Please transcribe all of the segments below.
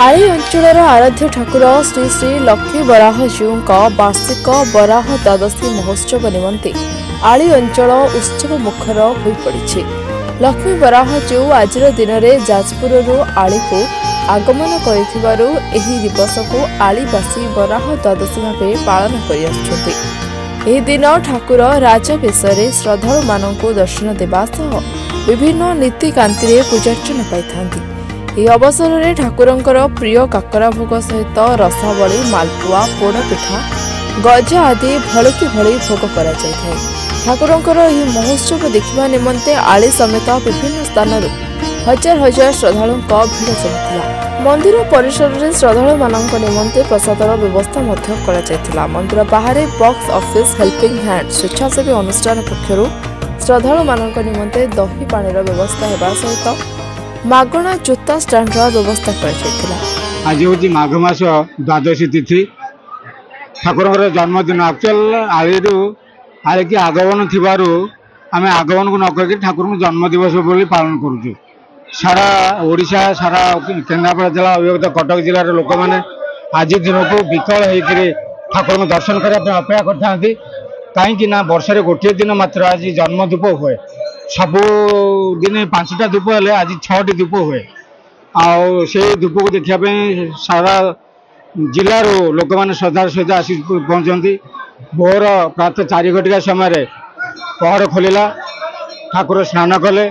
आली अंचल आराध्य ठाकुर श्री श्री लक्ष्मी बराहजीऊ वार्षिक बराह द्वादशी महोत्सव निमंते आली अंचल उत्सव मुखर हो पड़ी। लक्ष्मी बराहजीऊ आज दिन में जाजपुर आली को आगमन कर दिवस को आलीवासी बराह द्वादशी भाव पालन कर दिन ठाकुर राजवेश श्रद्धालु मानू दर्शन देवा सह विभिन्न नीतिकांति पूजार्चना पाई। यह अवसर में ठाकुरंकर प्रिय काकरा भोग सहित रसावली मालपुआ पोड़पिठा गजा आदि भलिकी भली भोग करा जायଥାଏ। ठाकुरंकर यह महोत्सव देखा निमंते आली समेत विभिन्न स्थान हजार हजार श्रद्धालु भिड़ जमिला। मंदिर परिसर में श्रद्धालु मानक निमंते प्रसादर व्यवस्था मंदिर बाहर बॉक्स ऑफिस हेल्पिंग हैंड स्वेच्छासेवी अनुष्ठान पक्षर श्रद्धालु मानक निमंते दही पानी व्यवस्था होगा सहित मागणा जोता स्टैंड व्यवस्था कर। आज हूँ माघ मास द्वादशी तिथि ठाकुर जन्मदिन एक्चुअल आली की आगमन थी आम आगमन को नक ठाकुर जन्म दिवस बोली पालन करुचु। सारा ओडिशा सारा केन्द्रापड़ा जिला अभियुक्त कटक जिलार लोक मैंने आज दिन को विकल होकर ठाकुर दर्शन करने अपेक्षा करते कहीं वर्षे गोटे दिन मात्र आज जन्म धूप हुए। सबु दिन 5टा धूप हेले आज 6टी धूप हुए। से धूप को देखापी सारा जिलार लोक मैंने श्रद्धार सहित आसी पहुँचती। भोर प्रातः 4 घटिका समय पहड़ खोलला ठाकुर स्नान कले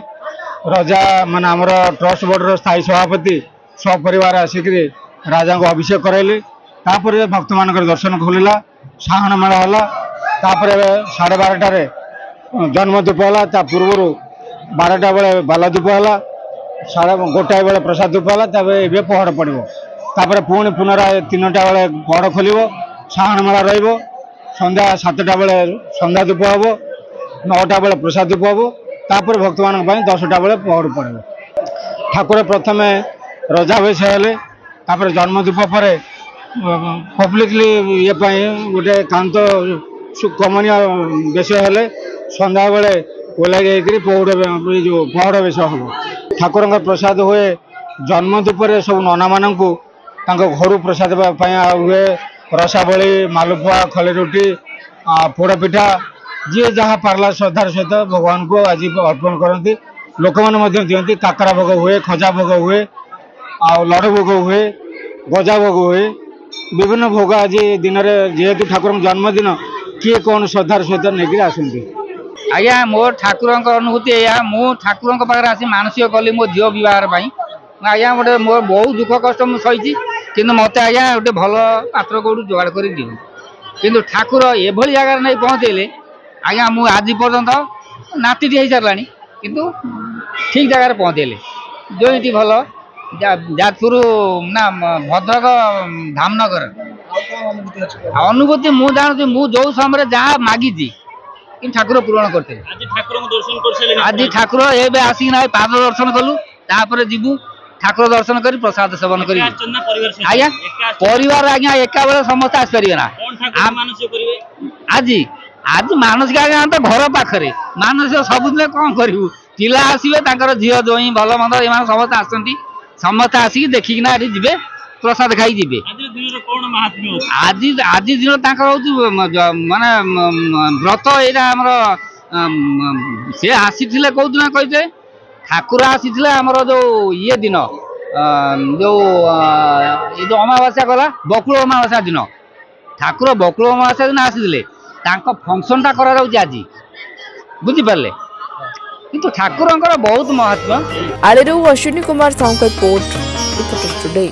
राजा मान आमर ट्रस्ट बोर्डर स्थायी सभापति सपरिवार आसिक राजा को अभिषेक कराइले। तापर भक्त मान दर्शन खोलला साहन मेला है। 12:30 जन्म धूप है। पूर्व 12टा बेले बाला धूप है। 1:30 बेले प्रसाद धूप है। ए पहड़ पड़ो तापर पुणी पुनराय 3टा बेले पहड़ खोल साहन मेला रंध्या 7टा बेले संध्या धूप हम 9टा बेले प्रसाद धूप हम तापर भक्त मान 10टा बेले पहड़ पड़ो। ठाकुर प्रथम रजा वेश हेले जन्म धूप पर पब्लिकली ये गोटे कांत कमनीय बेश हेले संध्या बेले ओल्लाइ जो पहड़ बेश हम ठाकुर प्रसाद हुए। जन्म धूपर सब नना मान घर प्रसाद हुए रसावली मालपुआ खली रुटी पोड़पिठा जी जहाँ पार्ला श्रद्धार सहित भगवान को आज अर्पण करती। लोक मैंने दिखती काकरा भोग हुए खजा भोग हुए लड़ू भोग हुए गजा भोग हुए विभिन्न भोग आज दिन में जेहेतु ठाकुर जन्मदिन किए कौन श्रद्धार सहित नहीं आसती। आज्ञा मोर ठाकुर अनुभूति या मु ठाकुर पाखे आसी मानसिक कली मो झील बहार आज्ञा गोटे मोर बहुत दुख कष्ट मुझे सही कि मत आज्ञा गोटे भल पात्र कौटू जोगाड़ कर दियो कि ठाकुर एभली जगार नहीं पहुँचेले आज्ञा मु आज पर्यंत नाती हो सारा किंतु ठीक जगार पहुँचेले जो भल जाजपुर ना भद्रक धामनगर अनुभूति मुझे जानूँ मु जो समय जहाँ मागी ठाकुर पूरण करते। आज ठाकुर एवं आसिक पाद दर्शन कलु तापर जीवु ठाकुर दर्शन कर प्रसाद सेवन कर आज्ञा परिवार आज्ञा एका बेले समस्त आसपारे ना आज आज मानसिक आज्ञा तो घर पाखे मानसिक सबुदिन कौन करूँ पिला आसवे झील जोई भल मंद एम समस्त आसती समस्त आसिक देखिकिना जी प्रसाद खाई जी। आज आज दिन माने व्रत यहाँ से आसी कौ दिन कहते ठाकुर आसी आमर जो ये दिन जो अमावास्या गला बकुल अमावास्या दिन ठाकुर बकुल अमावास्या दिन आसी फंक्शन टा करा आज बुझिपारे किंतु ठाकुर बहुत महात्मा। आलेरू अश्विनी कुमार साहू रिपोर्ट टुडे।